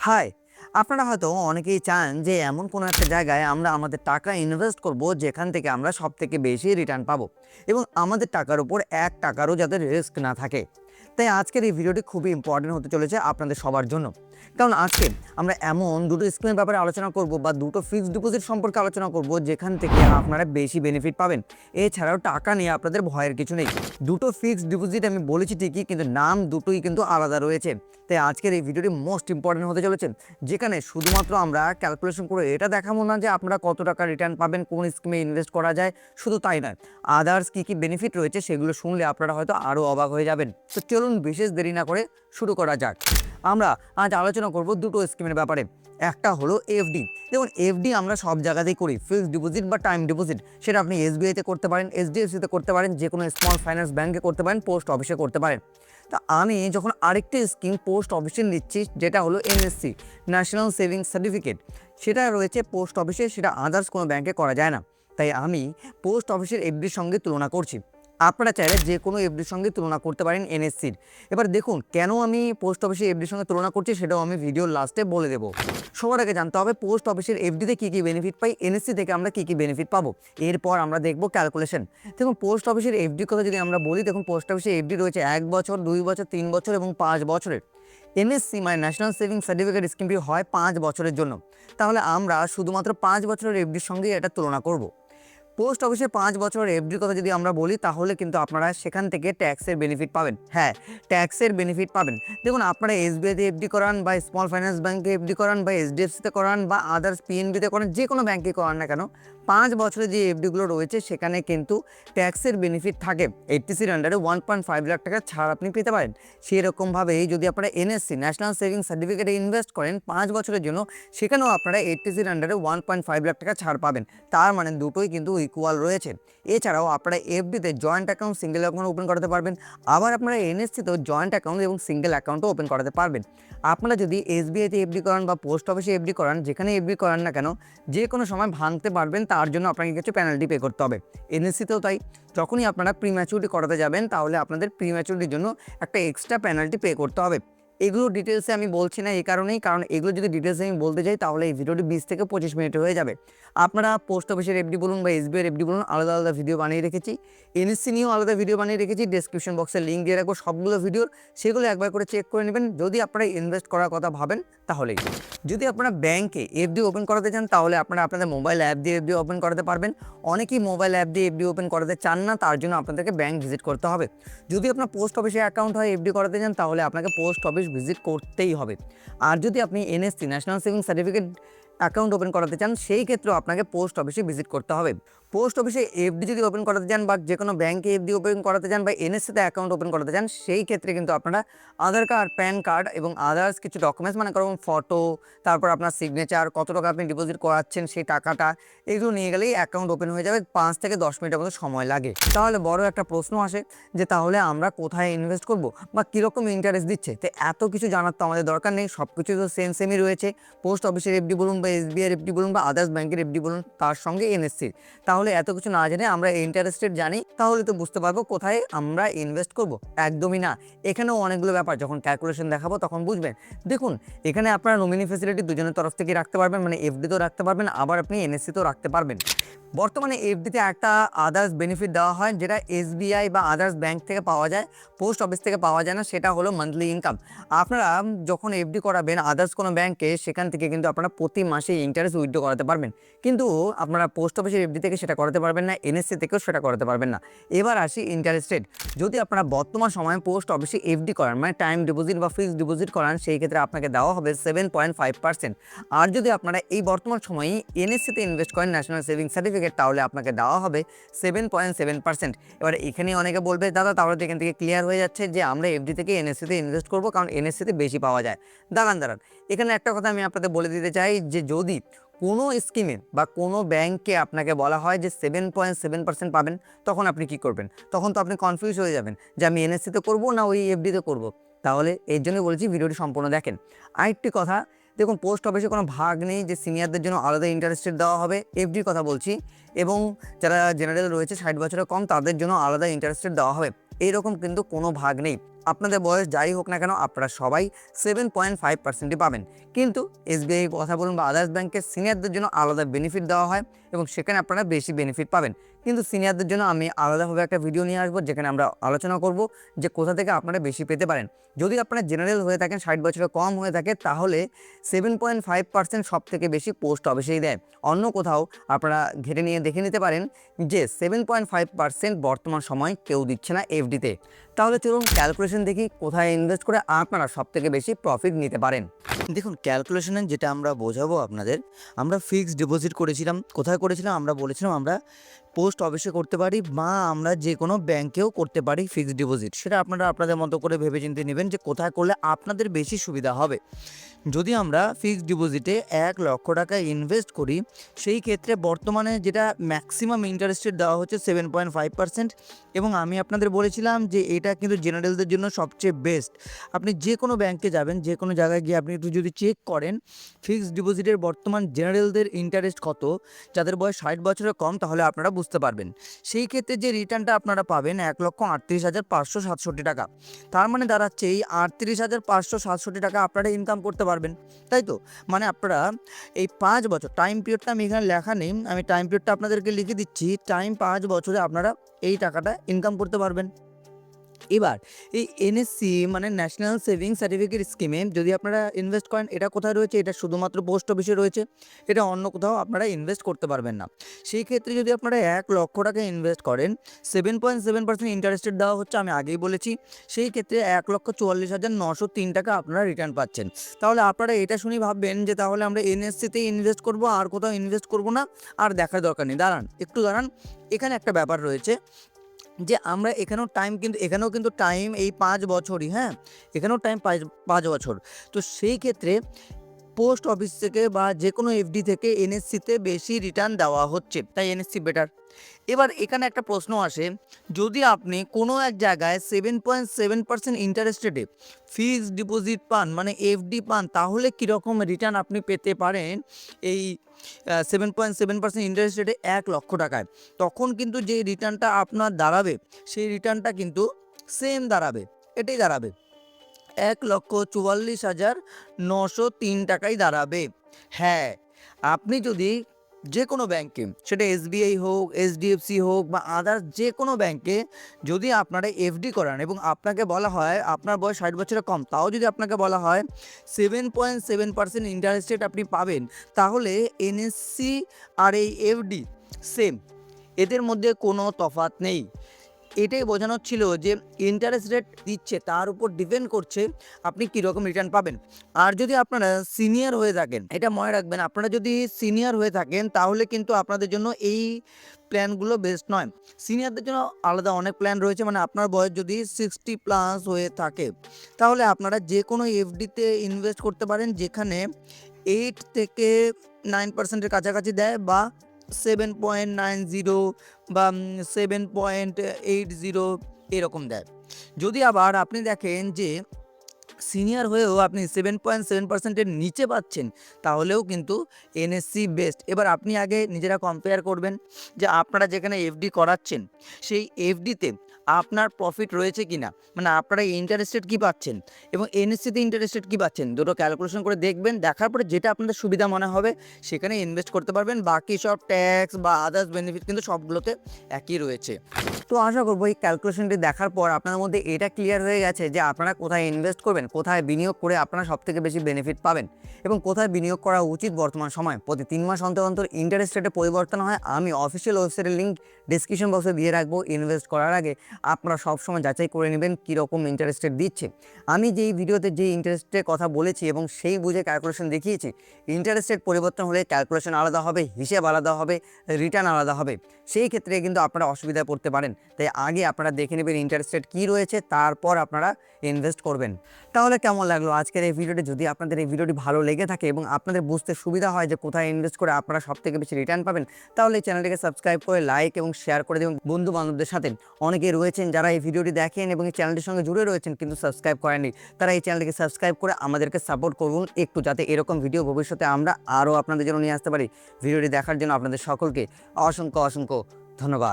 High! আপনারা হয়তো অনেকেই চান যে এমন কোনো একটা জায়গায় আমরা আমাদের টাকা ইনভেস্ট করব যেখান থেকে আমরা সবথেকে বেশি রিটার্ন পাবো এবং আমাদের টাকার উপর ৳১ যাতে রিস্ক না থাকে। তাই আজকের এই ভিডিওটি খুবই ইম্পর্টেন্ট হতে চলেছে আপনাদের সবার জন্য। কারণ আজকে আমরা এমন দুটো স্কিমের ব্যাপারে আলোচনা করব বা দুটো ফিক্সড ডিপোজিট সম্পর্কে আলোচনা করব যেখান থেকে আপনারা বেশি বেনিফিট পাবেন। এছাড়াও টাকা নিয়ে আপনাদের ভয়ের কিছু নেই। দুটো ফিক্সড ডিপোজিট আমি বলেছি ঠিকই, কিন্তু নাম দুটোই কিন্তু আলাদা রয়েছে। তাই আজকের এই ভিডিওটি মোস্ট ইম্পর্টেন্ট হতে চলেছে, যেখানে শুধুমাত্র আমরা ক্যালকুলেশন করে এটা দেখাবো না যে আপনারা কত টাকা রিটার্ন পাবেন, কোন স্কিমে ইনভেস্ট করা যায়, শুধু তাই নয়, আদার্স কী কী বেনিফিট রয়েছে সেগুলো শুনলে আপনারা হয়তো আরও অবাক হয়ে যাবেন। তো চলুন বিশেষ দেরি না করে শুরু করা যাক। আমরা আজ আলোচনা করব দুটো স্কিমের ব্যাপারে। একটা হলো এফডি। দেখুন, এফডি আমরা সব জায়গাতেই করি, ফিক্সড ডিপোজিট বা টাইম ডিপোজিট। সেটা আপনি এসবিআইতে করতে পারেন, এইচডিএফসিতে করতে পারেন, যে কোনো স্মল ফাইন্যান্স ব্যাঙ্কে করতে পারেন, পোস্ট অফিসে করতে পারেন। তা আমি যখন আরেকটি স্কিম পোস্ট অফিসে নিচ্ছি, যেটা হলো এনএসসি, ন্যাশনাল সেভিংস সার্টিফিকেট, সেটা রয়েছে পোস্ট অফিসে, সেটা আদার্স কোনো ব্যাঙ্কে করা যায় না। তাই আমি পোস্ট অফিসের এফডির সঙ্গে তুলনা করছি। আপনারা চাইলে যে কোনো এফডির সঙ্গে তুলনা করতে পারেন এনএসসির। এবার দেখুন কেন আমি পোস্ট অফিসের এফডির সঙ্গে তুলনা করছি সেটাও আমি ভিডিওর লাস্টে বলে দেবো। সবার আগে জানতে হবে পোস্ট অফিসের এফডিতে কী কী বেনিফিট পাই, এনএসসি থেকে আমরা কী কী বেনিফিট পাবো। এরপর আমরা দেখব ক্যালকুলেশন। দেখুন, পোস্ট অফিসের এফডির কথা যদি আমরা বলি, দেখুন পোস্ট অফিসের এফডি রয়েছে 1 বছর, 2 বছর, 3 বছর এবং 5 বছরের। এনএসসি মানে ন্যাশনাল সেভিংস সার্টিফিকেট স্কিমটি হয় 5 বছরের জন্য। তাহলে আমরা শুধুমাত্র 5 বছরের এফডির সঙ্গে এটা তুলনা করব। পোস্ট অফিসে 5 বছরের এফডির কথা যদি আমরা বলি, তাহলে কিন্তু আপনারা সেখান থেকে ট্যাক্সের বেনিফিট পাবেন। হ্যাঁ, ট্যাক্সের বেনিফিট পাবেন। দেখুন, আপনারা এসবিআইতে এফডি করান বা স্মল ফাইন্যান্স ব্যাঙ্কে এফডি করান বা এইচডিএফসিতে করান বা আদার্স পিএনবিতে করান, যে কোনো ব্যাঙ্কে করান না কেন, 5 বছরের যে এফডিগুলো রয়েছে সেখানে কিন্তু ট্যাক্সের বেনিফিট থাকে। এইচটিসির আন্ডারে 1.5 লাখ টাকা ছাড় আপনি পেতে পারেন। সেরকমভাবেই যদি আপনারা এনএসসি ন্যাশনাল সেভিংস সার্টিফিকেটে ইনভেস্ট করেন 5 বছরের জন্য, সেখানেও আপনারা এইচটিসির আন্ডারে 1.5 লাখ টাকা ছাড় পাবেন। তার মানে দুটোই কিন্তু ইকুয়াল রয়েছে। এছাড়াও আপনারা এফডিতে joint account, single account open করাতে পারবেন। আবার আপনারা এনএসসিতেও জয়েন্ট অ্যাকাউন্ট এবং সিঙ্গেল অ্যাকাউন্টও ওপেন করাতে পারবেন। আপনারা যদি এসবিআইতে এফডি করান বা পোস্ট অফিসে এফডি করান, যেখানে এফডি করান না কেন, যে কোনো সময় ভাঙতে পারবেন, তার জন্য আপনাকে কিছু পেনাল্টি পে করতে হবে। এনএসসিতেও তাই, যখনই আপনারা প্রিম্যাচুরিটি করাতে যাবেন, তাহলে আপনাদের প্রিম্যাচুরিটির জন্য একটা এক্সট্রা পেনাল্টি পে করতে হবে। এগুলো ডিটেলসে আমি বলছি না এই কারণেই, কারণ এগুলো যদি ডিটেলসে আমি বলতে যাই তাহলে এই ভিডিওটি 20 থেকে 25 মিনিট হয়ে যাবে। আপনারা পোস্ট অফিসের এফডি বলুন বা এসবিআইয়ের এফডি বলুন, আলাদা আলাদা ভিডিও বানিয়ে রেখেছি। এনএসসি নিয়েও আলাদা ভিডিও বানিয়ে রেখেছি, ডেসক্রিপশন বক্সে লিঙ্ক দিয়ে রাখবো সবগুলো ভিডিওর। সেগুলো একবার করে চেক করে নেবেন যদি আপনারা ইনভেস্ট করার কথা ভাবেন তাহলেই। যদি আপনারা ব্যাংকে এফডি ওপেন করাতে চান, তাহলে আপনারা আপনাদের মোবাইল অ্যাপ দিয়ে এফডি ওপেন করাতে পারবেন। অনেকেই মোবাইল অ্যাপ দিয়ে এফডি ওপেন করাতে চান না, তার জন্য আপনাদেরকে ব্যাংক ভিজিট করতে হবে। যদি আপনার পোস্ট অফিসে অ্যাকাউন্ট হয় এফডি করাতে চান, তাহলে আপনাকে পোস্ট অফিস ভিজিট করতেই হবে। আর যদি আপনি NSC national savings certificate account open করাতে চান, সেই ক্ষেত্রেও আপনাকে পোস্ট অফিসে ভিজিট করতে হবে। পোস্ট অফিসে এফডি যদি ওপেন করাতে চান বা যে কোনো ব্যাঙ্কে এফডি ওপেন করাতে চান বা এনএসসিতে অ্যাকাউন্ট ওপেন করাতে চান, সেই ক্ষেত্রে কিন্তু আপনারা আধার কার্ড, প্যান কার্ড এবং আদার্স কিছু ডকুমেন্টস, মানে করুন ফটো, তারপর আপনার সিগনেচার, কত টাকা আপনি ডিপোজিট করাচ্ছেন সেই টাকাটা, এগুলো নিয়ে গেলেই অ্যাকাউন্ট ওপেন হয়ে যাবে। 5 থেকে 10 মিনিটের মতো সময় লাগে। তাহলে বড় একটা প্রশ্ন আসে যে তাহলে আমরা কোথায় ইনভেস্ট করব বা কীরকম ইন্টারেস্ট দিচ্ছে। তো এত কিছু জানার তো আমাদের দরকার নেই, সব কিছু তো সেমই রয়েছে। পোস্ট অফিসের এফডি বলুন বা এসবিআইয়ের এফডি বলুন বা আদার্স ব্যাঙ্কের এফডি বলুন, তার সঙ্গে এনএসসির। তাহলে এত কিছু না জেনে আমরা ইন্টারেস্টেড জানি, তাহলে তো বুঝতে পারবো কোথায় আমরা ইনভেস্ট করব। একদমই না, এখানেও অনেকগুলো ব্যাপার, যখন ক্যালকুলেশন দেখাবো তখন বুঝবেন। দেখুন, এখানে আপনারা নমিনি ফ্যাসিলিটি দুজনের তরফ থেকে রাখতে পারবেন, মানে এফডিতেও রাখতে পারবেন, আবার আপনি এনএসসিতেও রাখতে পারবেন। বর্তমানে এফডিতে একটা আদার্স বেনিফিট দেওয়া হয়, যেটা এসবিআই বা আদার্স ব্যাঙ্ক থেকে পাওয়া যায়, পোস্ট অফিস থেকে পাওয়া যায় না। সেটা হলো মান্থলি ইনকাম। আপনারা যখন এফডি করাবেন আদার্স কোনো ব্যাঙ্কে, সেখান থেকে কিন্তু আপনারা প্রতি মাসে ইন্টারেস্ট উইথড্র করাতে পারবেন। কিন্তু আপনারা পোস্ট অফিসের এফডি থেকে সেটা করাতে পারবেন না, এনএসসি থেকেও সেটা করাতে পারবেন না। এবার আসি ইন্টারেস্টেড। যদি আপনারা বর্তমান সময়ে পোস্ট অফিসে এফডি করান, মানে টাইম ডিপোজিট বা ফিক্সড ডিপোজিট করান, সেই ক্ষেত্রে আপনাকে দেওয়া হবে 7.5%। আর যদি আপনারা এই বর্তমান সময়ে এনএসসিতে ইনভেস্ট করেন, ন্যাশনাল সেভিংস সার্টিফিকেট, তাহলে আপনাকে দেওয়া হবে 7.7%। এবার এখানে অনেকে বলবে, দাদা তাহলে তো এখান থেকে ক্লিয়ার হয়ে যাচ্ছে যে আমরা এফডি থেকে এনএসসিতে ইনভেস্ট করবো, কারণ এনএসসিতে বেশি পাওয়া যায়। দাঁড়ান, এখানে একটা কথা আমি আপনাদের বলে দিতে চাই যে যদি কোনো স্কিমে বা কোনো ব্যাংকে আপনাকে বলা হয় যে 7.7% পাবেন, তখন আপনি কি করবেন? তখন তো আপনি কনফিউজ হয়ে যাবেন যে আমি এনএসসিতে করবো না ওই এফডিতে করবো। তাহলে এর জন্য বলছি ভিডিওটি সম্পূর্ণ দেখেন। আরেকটি কথা, দেখুন পোস্ট অফিসে কোনো ভাগ নেই যে সিনিয়রদের জন্য আলাদা ইন্টারেস্টেড দেওয়া হবে, এফডির কথা বলছি, এবং যারা জেনারেল রয়েছে 60 বছরের কম, তাদের জন্য আলাদা ইন্টারেস্টেড দেওয়া হবে, এইরকম কিন্তু কোনো ভাগ নেই। আপনাদের বয়স যাই হোক না কেন আপনারা সবাই 7.5%ই পাবেন। কিন্তু এসবিআই কথা বলুন বা আদার্স ব্যাংকের সিনিয়রদের জন্য আলাদা বেনিফিট দেওয়া হয় এবং সেখানে আপনারা বেশি বেনিফিট পাবেন। কিন্তু সিনিয়রদের জন্য আমি আলাদাভাবে একটা ভিডিও নিয়ে আসবো, যেখানে আমরা আলোচনা করব যে কোথা থেকে আপনারা বেশি পেতে পারেন। যদি আপনারা জেনারেল হয়ে থাকেন, 60 বছরের কম হয়ে থাকে, তাহলে 7.5% সব থেকে বেশি পোস্ট অফিসেই দেয়। অন্য কোথাও আপনারা ঘেটে নিয়ে দেখে নিতে পারেন যে 7.5% বর্তমান সময় কেউ দিচ্ছে না এফডিতে। তাহলে চলুন ক্যালকুলেশন দেখি কোথায় ইনভেস্ট করে আপনারা সব থেকে বেশি প্রফিট নিতে পারেন। দেখুন, ক্যালকুলেশনে যেটা আমরা বোঝাবো আপনাদের, আমরা ফিক্সড ডিপোজিট করেছিলাম। কোথায় করেছিলাম? আমরা বলেছিলাম আমরা পোস্ট অফিসে করতে পারি বা আমরা যে কোনো ব্যাংকেও করতে পারি ফিক্সড ডিপোজিট। সেটা আপনারা আপনাদের মতো করে ভেবেচিন্তে নেবেন যে কোথায় করলে আপনাদের বেশি সুবিধা হবে। যদি আমরা ফিক্সড ডিপোজিটে 1 লক্ষ টাকা ইনভেস্ট করি, সেই ক্ষেত্রে বর্তমানে যেটা ম্যাক্সিমাম ইন্টারেস্ট রেট দেওয়া হচ্ছে 7.5%, এবং আমি আপনাদের বলেছিলাম যে এটা কিন্তু জেনারেলদের জন্য সবচেয়ে বেস্ট। আপনি যে কোনো ব্যাংকে যাবেন, যে কোনো জায়গায় গিয়ে আপনি একটু যদি চেক করেন ফিক্সড ডিপোজিটের বর্তমান জেনারেলদের ইন্টারেস্ট কত, যাদের বয়স 60 বছরের কম, তাহলে আপনারা বুঝতে পারবেন। সেই ক্ষেত্রে যে রিটার্নটা আপনারা পাবেন 1,38,567 টাকা। তার মানে দাঁড়াচ্ছে এই 38,567 টাকা আপনারা ইনকাম করতে পারবেন, তাই তো? মানে আপনারা এই 5 বছর, টাইম পিরিয়ডটা আমি এখানে লেখা নেই, আমি টাইম পিরিয়ডটা আপনাদেরকে লিখে দিচ্ছি। টাইম 5 বছরে আপনারা এই টাকাটা ইনকাম করতে পারবেন। এবার এই এনএসসি মানে ন্যাশনাল সেভিংস সার্টিফিকেট স্কিমে যদি আপনারা ইনভেস্ট করেন, এটা কোথায় রয়েছে? এটা শুধুমাত্র পোস্ট অফিসে রয়েছে, এটা অন্য কোথাও আপনারা ইনভেস্ট করতে পারবেন না। সেই ক্ষেত্রে যদি আপনারা 1 লক্ষ টাকা ইনভেস্ট করেন, 7.7% ইন্টারেস্টেড দেওয়া হচ্ছে, আমি আগেই বলেছি। সেই ক্ষেত্রে 1,44,903 টাকা আপনারা রিটার্ন পাচ্ছেন। তাহলে আপনারা এটা শুনেই ভাববেন যে তাহলে আমরা এনএসসিতেই ইনভেস্ট করব, আর কোথাও ইনভেস্ট করব না, আর দেখার দরকার নেই। দাঁড়ান, একটু দাঁড়ান, এখানে একটা ব্যাপার রয়েছে যে আমরা এখানেও কিন্তু টাইম এই 5 বছরই, হ্যাঁ, এখানেও টাইম 5 বছর। তো সেই ক্ষেত্রে পোস্ট অফিস থেকে বা যে কোনো এফডি থেকে এনএসসিতে বেশি রিটার্ন দেওয়া হচ্ছে, তাই এনএসসি বেটার। এবার এখানে একটা প্রশ্ন আসে, যদি আপনি কোনো এক জায়গায় 7.7% ইন্টারেস্ট রেটে ফিক্সড ডিপোজিট পান, মানে এফডি পান, তাহলে কীরকম রিটার্ন আপনি পেতে পারেন এই 7.7% ইন্টারেস্ট রেটে 1 লক্ষ টাকায়? তখন কিন্তু যে রিটার্নটা আপনার দাঁড়াবে, সেই রিটার্নটা কিন্তু সেম দাঁড়াবে, এটাই দাঁড়াবে 1,44,903 টাকাই দাঁড়াবে। হ্যাঁ, আপনি যদি যে কোনো ব্যাংকে, সেটা এসবিআই হোক, এইচডিএফসি হোক বা আদার্স যে কোনো ব্যাংকে যদি আপনারা এফডি করান এবং আপনাকে বলা হয় আপনার বয়স 60 বছরের কম, তাও যদি আপনাকে বলা হয় 7.7% ইন্টারেস্ট রেট আপনি পাবেন, তাহলে এনএসসি আর এই এফডি সেম, এদের মধ্যে কোনো তফাৎ নেই। এটাই বোঝানো ছিল যে ইন্টারেস্ট রেট দিচ্ছে, তার উপর ডিপেন্ড করছে আপনি কীরকম রিটার্ন পাবেন। আর যদি আপনারা সিনিয়র হয়ে থাকেন, এটা মনে রাখবেন, আপনারা যদি সিনিয়র হয়ে থাকেন তাহলে কিন্তু আপনাদের জন্য এই প্ল্যানগুলো বেস্ট নয়। সিনিয়রদের জন্য আলাদা অনেক প্ল্যান রয়েছে, মানে আপনার বয়স যদি 60+ হয়ে থাকে, তাহলে আপনারা যে কোনো এফডিতে ইনভেস্ট করতে পারেন, যেখানে 8 থেকে 9%-এর কাছাকাছি দেয়, বা 7.90 বা 7.80 এরকম দেয়। যদি আবার আপনি দেখেন যে সিনিয়র হয়েও আপনি 7.7%-এর নিচে পাচ্ছেন, তাহলেও কিন্তু এনএসসি বেস্ট। এবার আপনি আগে নিজেরা কম্পেয়ার করবেন যে আপনারা যেখানে এফডি করাচ্ছেন, সেই এফডিতে আপনার প্রফিট রয়েছে কি না, মানে আপনারা ইন্টারেস্টেড কী পাচ্ছেন এবং এনএসসিতে ইন্টারেস্টেড কী পাচ্ছেন, দুটো ক্যালকুলেশন করে দেখবেন। দেখার পরে যেটা আপনাদের সুবিধা মনে হবে সেখানে ইনভেস্ট করতে পারবেন। বাকি সব ট্যাক্স বা আদার্স বেনিফিট কিন্তু সবগুলোতে একই রয়েছে। তো আশা করবো এই ক্যালকুলেশনটি দেখার পর আপনাদের মধ্যে এটা ক্লিয়ার হয়ে গেছে যে আপনারা কোথায় ইনভেস্ট করবেন, কোথায় বিনিয়োগ করে আপনারা সবথেকে বেশি বেনিফিট পাবেন এবং কোথায় বিনিয়োগ করা উচিত। বর্তমান সময় প্রতি 3 মাস অন্তর অন্তর ইন্টারেস্ট রেটে পরিবর্তন হয়। আমি অফিসিয়াল ওয়েবসাইটের লিঙ্ক ডিসক্রিপশন বক্সে দিয়ে রাখবো। ইনভেস্ট করার আগে আপনারা সবসময় যাচাই করে নেবেন কীরকম ইন্টারেস্ট রেট দিচ্ছে। আমি যেই ভিডিওতে যে ইন্টারেস্টের কথা বলেছি এবং সেই বুঝে ক্যালকুলেশন দেখিয়েছি, ইন্টারেস্ট রেট পরিবর্তন হলে ক্যালকুলেশন আলাদা হবে, হিসেব আলাদা হবে, রিটার্ন আলাদা হবে। সেই ক্ষেত্রে কিন্তু আপনারা অসুবিধায় পড়তে পারেন। তাই আগে আপনারা দেখে নেবেন ইন্টারেস্ট রেট কী রয়েছে, তারপর আপনারা ইনভেস্ট করবেন। তাহলে কেমন লাগলো আজকের এই ভিডিওটি? যদি আপনাদের এই ভিডিওটি ভালো লেগে থাকে এবং আপনাদের বুঝতে সুবিধা হয় যে কোথায় ইনভেস্ট করে আপনারা সবথেকে বেশি রিটার্ন পাবেন, তাহলে এই চ্যানেলটিকে সাবস্ক্রাইব করে লাইক এবং শেয়ার করে দেবেন বন্ধু বান্ধবদের সাথে। অনেকে রয়েছেন যারা এই ভিডিওটি দেখেন এবং এই চ্যানেলটির সঙ্গে জুড়ে রয়েছেন কিন্তু সাবস্ক্রাইব করেননি, তারা এই চ্যানেলটিকে সাবস্ক্রাইব করে আমাদেরকে সাপোর্ট করুন একটু, যাতে এরকম ভিডিও ভবিষ্যতে আমরা আরও আপনাদের জন্য নিয়ে আসতে পারি। ভিডিওটি দেখার জন্য আপনাদের সকলকে অসংখ্য অসংখ্য ধন্যবাদ।